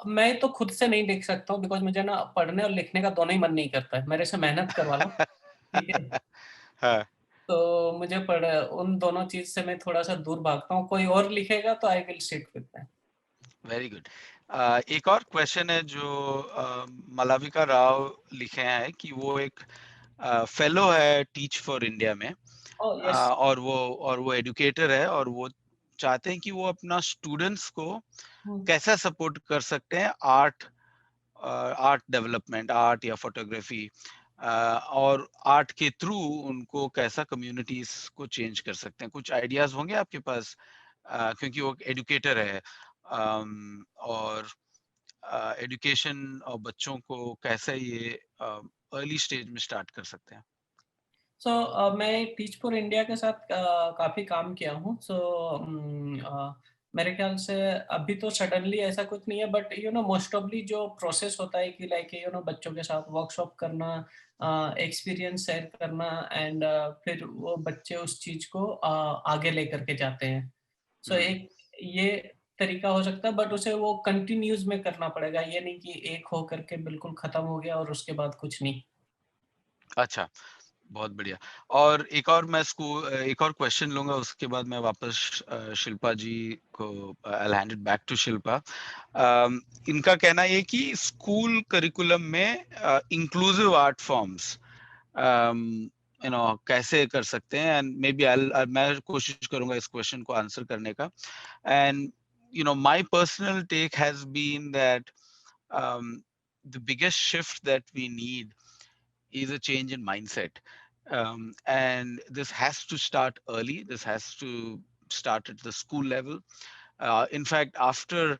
मैं तो खुद से नहीं लिख सकता हूँ, बिकॉज़ मुझे ना पढ़ने और लिखने का दोनों ही मन नहीं करता है। मेरे से मेहनत करवा लो, ठीक है? हाँ, तो मुझे पढ़ उन दोनों चीज़ से मैं थोड़ा-सा दूर भागता हूँ। कोई और लिखेगा तो I will sit with that. Very good. एक और क्वेश्चन है जो मालविका राव लिखे हैं कि वो एक फेलो है टीच फॉर इंडिया में, ओह यस। और वो एडुकेटर है, और वो चाहते हैं कि वो अपना स्टूडेंट्स को हुँ। कैसा सपोर्ट कर सकते हैं आर्ट, आर्ट डेवलपमेंट, आर्ट या फोटोग्राफी, और आर्ट के थ्रू उनको कैसा कम्युनिटीज को चेंज कर सकते हैं। कुछ आइडियाज होंगे आपके पास? क्योंकि वो एडुकेटर है, और एजुकेशन और बच्चों को कैसे ये अर्ली स्टेज में स्टार्ट कर सकते हैं। सो मैं टीच फॉर इंडिया के साथ काफ़ी काम किया हूँ। सो मेरे ख्याल से अभी तो सडनली ऐसा कुछ नहीं है, बट मोस्ट ऑफली जो प्रोसेस होता है कि लाइक बच्चों के साथ वर्कशॉप करना, एक्सपीरियंस शेयर करना, एंड फिर वो बच्चे उस चीज़ को आगे लेकर के जाते हैं। सो हम्म, एक ये तरीका हो सकता है, बट उसे वो कंटिन्यूज़ में करना पड़ेगा। ये नहीं कि एक हो करके बिल्कुल खत्म हो गया और उसके बाद कुछ नहीं। अच्छा, बहुत बढ़िया। और एक और क्वेश्चन लूंगा, उसके बाद मैं वापस शिल्पा जी को, I hand it back to Shilpa. इनका कहना ये कि स्कूल करिकुलम में इंक्लूसिव आर्ट फॉर्म्स कैसे कर सकते हैं, एंड मे बी मैं कोशिश करूंगा इस क्वेश्चन को आंसर करने का। And my personal take has been that the biggest shift that we need is a change in mindset. And this has to start early. This has to start at the school level. In fact, after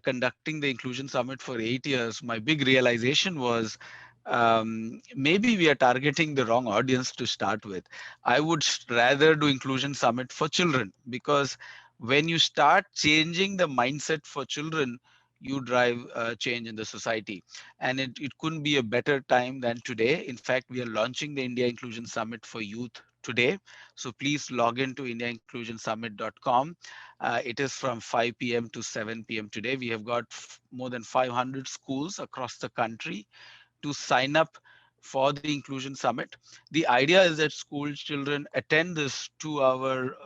conducting the Inclusion Summit for 8 years, my big realization was maybe we are targeting the wrong audience to start with. I would rather do Inclusion Summit for children, because when you start changing the mindset for children, you drive change in the society. And it couldn't be a better time than today. In fact, we are launching the India Inclusion Summit for youth today. So please log into indiainclusionsummit.com. It is from 5 p.m. to 7 p.m. today. We have got more than 500 schools across the country to sign up for the Inclusion Summit. The idea is that school children attend this 2-hour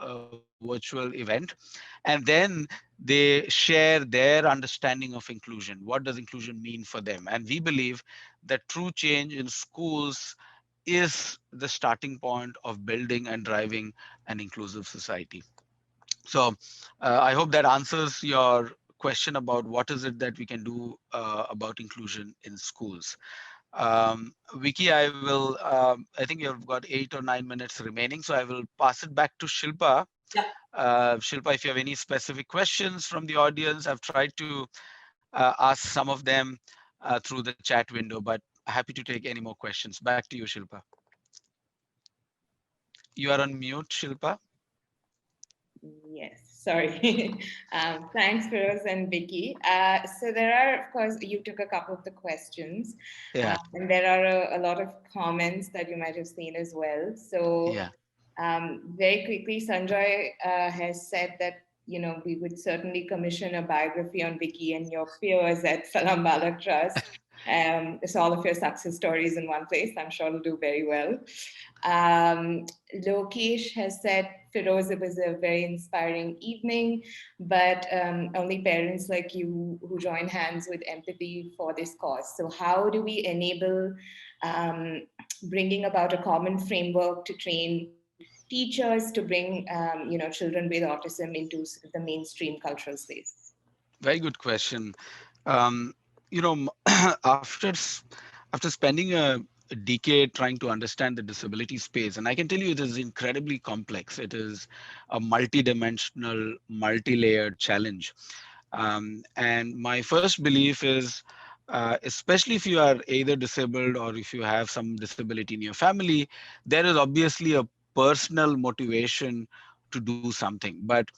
virtual event, and then they share their understanding of inclusion. What does inclusion mean for them? And we believe that true change in schools is the starting point of building and driving an inclusive society. So I hope that answers your question about what is it that we can do about inclusion in schools. Vicky, I think you've got 8 or 9 minutes remaining, so I will pass it back to Shilpa. Yeah. Shilpa, if you have any specific questions from the audience, I've tried to ask some of them through the chat window, but happy to take any more questions. Back to you, Shilpa. You are on mute, Shilpa. Yes, sorry. Thanks, Feroz and Vicky. So there are, of course, you took a couple of the questions, Yeah, and there are a lot of comments that you might have seen as well. So yeah. very quickly, Sanjoy has said that, we would certainly commission a biography on Vicky and your peers at Salam Balak Trust. It's all of your success stories in one place. I'm sure it'll do very well. Lokesh has said, Feroz, it was a very inspiring evening, but only parents like you who join hands with empathy for this cause. So how do we enable bringing about a common framework to train teachers to bring children with autism into the mainstream cultural space? Very good question. Um, after spending a decade trying to understand the disability space, and I can tell you it is incredibly complex. It is a multi-dimensional, multi-layered challenge. And my first belief is, especially if you are either disabled or if you have some disability in your family, there is obviously a personal motivation to do something. But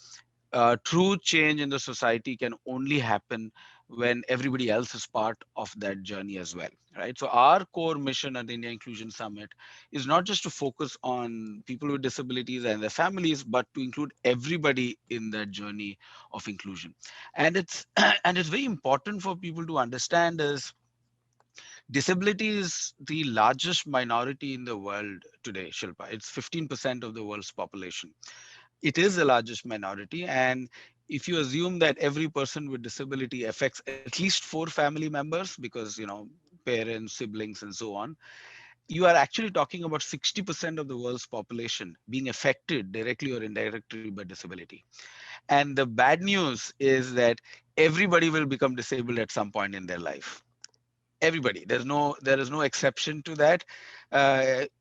true change in the society can only happen when everybody else is part of that journey as well, right? So our core mission at the India Inclusion Summit is not just to focus on people with disabilities and their families, but to include everybody in that journey of inclusion. And it's and it's very important for people to understand is disability is the largest minority in the world today, Shilpa. It's 15% of the world's population. It is the largest minority, and if you assume that every person with disability affects at least 4 family members, because parents, siblings, and so on, you are actually talking about 60% of the world's population being affected directly or indirectly by disability. And the bad news is that everybody will become disabled at some point in their life. Everybody, there is no exception to that.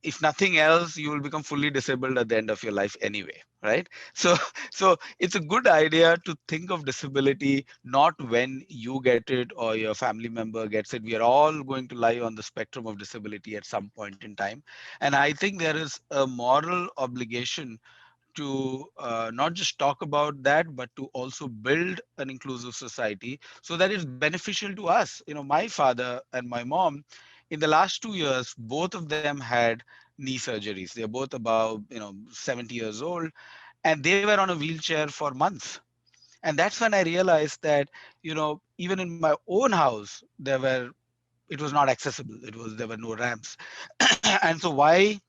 If nothing else, you will become fully disabled at the end of your life anyway, right? So so it's a good idea to think of disability not when you get it or your family member gets it. We are all going to lie on the spectrum of disability at some point in time, and I think there is a moral obligation to not just talk about that, but to also build an inclusive society so that it's beneficial to us. My father and my mom, in the last 2 years, both of them had knee surgeries. They're both about 70 years old, and they were on a wheelchair for months. And that's when I realized that even in my own house, it was not accessible. There were no ramps. And so why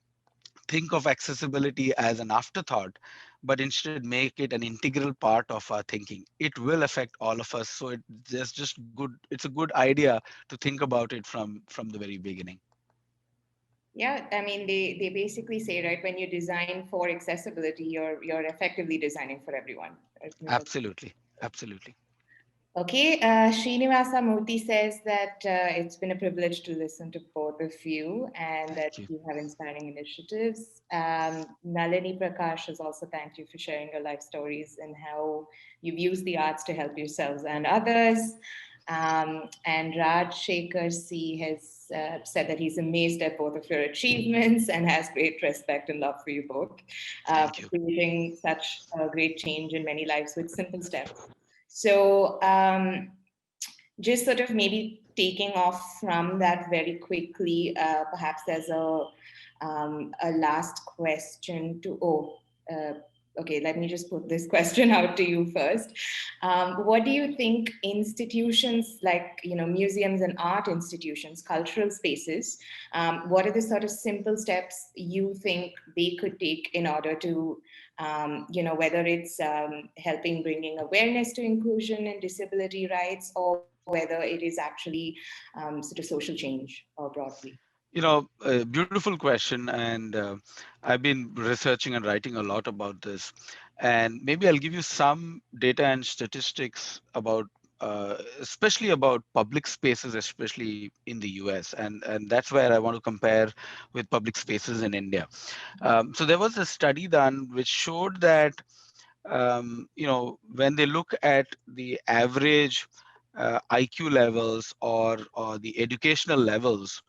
think of accessibility as an afterthought, but instead make it an integral part of our thinking? It will affect all of us. So it's a good idea to think about it from the very beginning. Yeah, I mean, they basically say, right, when you design for accessibility, you're effectively designing for everyone. Absolutely. Absolutely. Okay, Srinivasa Murthy says that it's been a privilege to listen to both of you and that Thank you. you have inspiring initiatives. Nalini Prakash has also thanked you for sharing your life stories and how you've used the arts to help yourselves and others. And Raj Shekhar C has said that he's amazed at both of your achievements and has great respect and love for you both Thank for you. creating such a great change in many lives with simple steps. So, just sort of maybe taking off from that very quickly, perhaps there's a last question to, okay, let me just put this question out to you first. What do you think institutions like, museums and art institutions, cultural spaces, what are the sort of simple steps you think they could take in order to whether it's helping bringing awareness to inclusion and disability rights, or whether it is actually sort of social change or broadly? A beautiful question, and I've been researching and writing a lot about this. And maybe I'll give you some data and statistics about, especially about public spaces, especially in the US, and that's where I want to compare with public spaces in India. So there was a study done which showed that when they look at the average IQ levels or the educational levels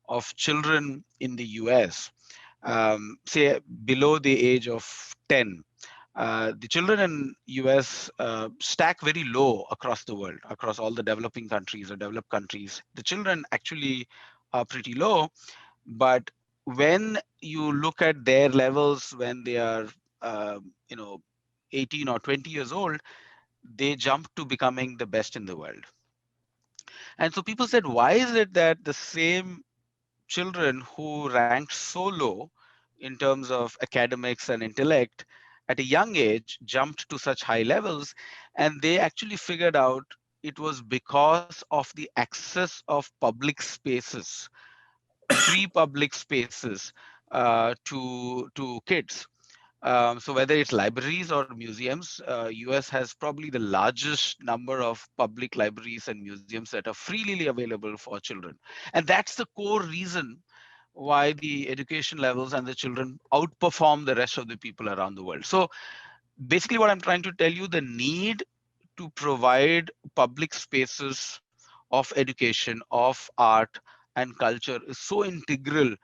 of children in the US, say below the age of 10, the children in US stack very low across the world, across all the developing countries or developed countries. The children actually are pretty low, but when you look at their levels when they are, uh, you know, 18 or 20 years old, they jump to becoming the best in the world. And so people said, why is it that the same children who ranked so low in terms of academics and intellect at a young age jumped to such high levels? And they actually figured out it was because of the access of public spaces, free public spaces, to kids. So whether it's libraries or museums, US has probably the largest number of public libraries and museums that are freely available for children. And that's the core reason why the education levels and the children outperform the rest of the people around the world. So basically what I'm trying to tell you, the need to provide public spaces of education, of art and culture is so integral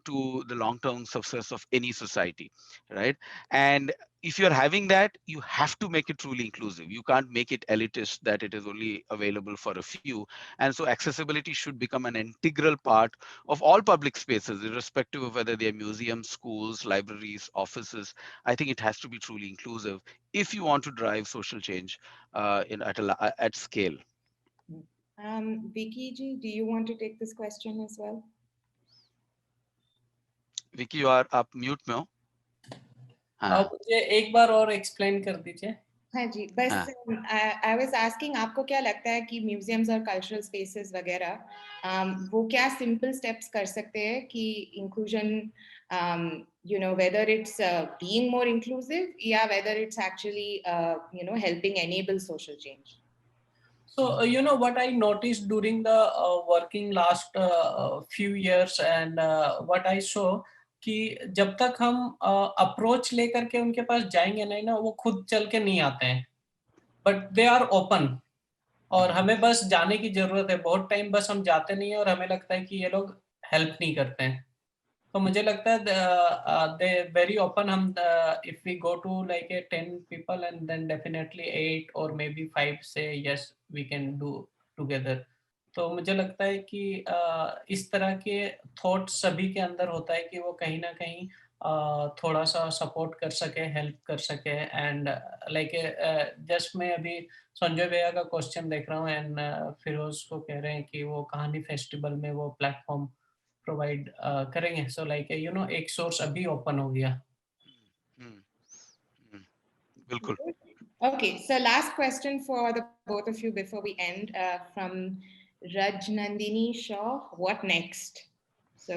to the long-term success of any society, right? And if you're having that, you have to make it truly inclusive. You can't make it elitist that it is only available for a few. And so accessibility should become an integral part of all public spaces, irrespective of whether they're museums, schools, libraries, offices. I think it has to be truly inclusive if you want to drive social change at scale. Vicky ji, do you want to take this question as well? Vicky, you are up mute में हो. हाँ, मुझे एक बार और explain कर दीजिए. हाँ जी, बस हाँ. आई वाज आस्किंग, आपको क्या लगता है कि म्यूजियम्स और कल्चरल स्पेसेस वगैरह वो क्या सिंपल स्टेप्स कर सकते हैं कि inclusion, whether it's being more inclusive, yeah, whether it's actually helping enable social change? So, what I noticed during the working last few years, and what I saw कि जब तक हम अप्रोच लेकर के उनके पास जाएंगे नहीं ना, वो खुद चल के नहीं आते हैं, बट दे आर ओपन. और हमें बस जाने की जरूरत है. बहुत टाइम बस हम जाते नहीं है और हमें लगता है कि ये लोग हेल्प नहीं करते हैं. तो मुझे लगता है दे वेरी ओपन. हम if we go to like a 10 people and then definitely 8 or maybe 5 say yes we can do together. तो मुझे लगता है कि इस तरह के थॉट सभी के अंदर होता है कि वो कहीं ना कहीं थोड़ा सा सपोर्ट कर सके, हेल्प कर सके. एंड लाइक जस्ट मैं अभी संजय भैया का क्वेश्चन देख रहा हूँ, एंड फिरोज को कह रहे हैं कि वो कहानी फेस्टिवल में वो प्लेटफॉर्म प्रोवाइड करेंगे. सो लाइक एक सोर्स अभी ओपन हो गया. हम्म, हम्म, बिल्कुल. Okay, so last question for the both of you before we end, from Rajnandini Shaw. What next? So,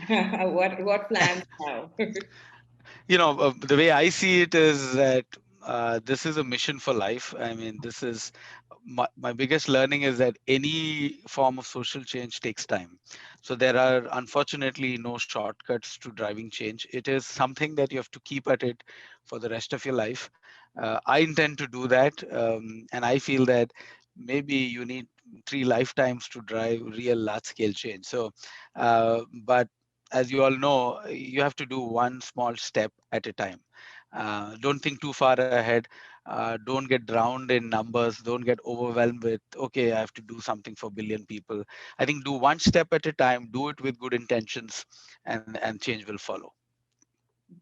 what plans now? The way I see it is that this is a mission for life. I mean, this is my biggest learning is that any form of social change takes time. So there are unfortunately no shortcuts to driving change. It is something that you have to keep at it for the rest of your life. I intend to do that, and I feel that maybe you need 3 lifetimes to drive real large-scale change. So, but as you all know, you have to do one small step at a time. Don't think too far ahead. Don't get drowned in numbers. Don't get overwhelmed with, okay, I have to do something for a billion people. I think do one step at a time, do it with good intentions, and change will follow.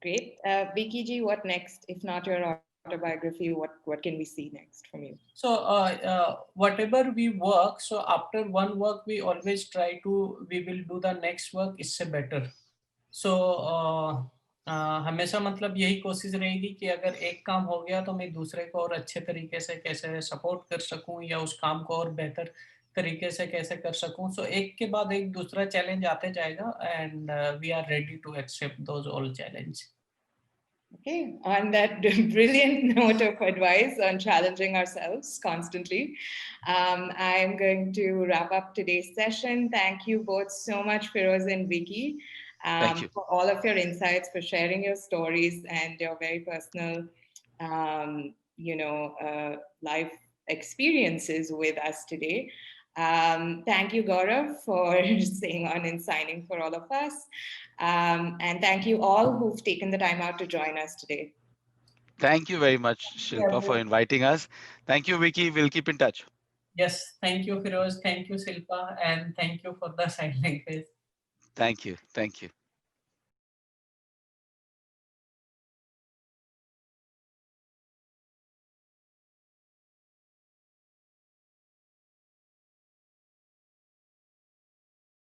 Great. Vicky ji, what next? If not your autobiography, what can we see next from you? So whatever we work, so after one work, we always try to, we will do the next work इससे better. So हमेशा मतलब यही कोशिश रहेगी कि अगर एक काम हो गया तो मैं दूसरे को और अच्छे तरीके से कैसे सपोर्ट कर सकूं या उस काम को और बेहतर तरीके से कैसे कर सकूं. सो एक के बाद एक दूसरा चैलेंज आते जाएगा and we are ready to accept those all challenge. Okay, on that brilliant note of advice on challenging ourselves constantly, I'm going to wrap up today's session. Thank you both so much, Firoz and Vicky, Thank you. for all of your insights, for sharing your stories and your very personal, life experiences with us today. Thank you, Gaurav, for staying on and signing for all of us. And thank you all who've taken the time out to join us today. Thank you very much, Shilpa, for inviting us. Thank you, Vicky. We'll keep in touch. Yes, thank you, Firoz. Thank you, Silpa, and thank you for the sign language. Thank you. Thank you.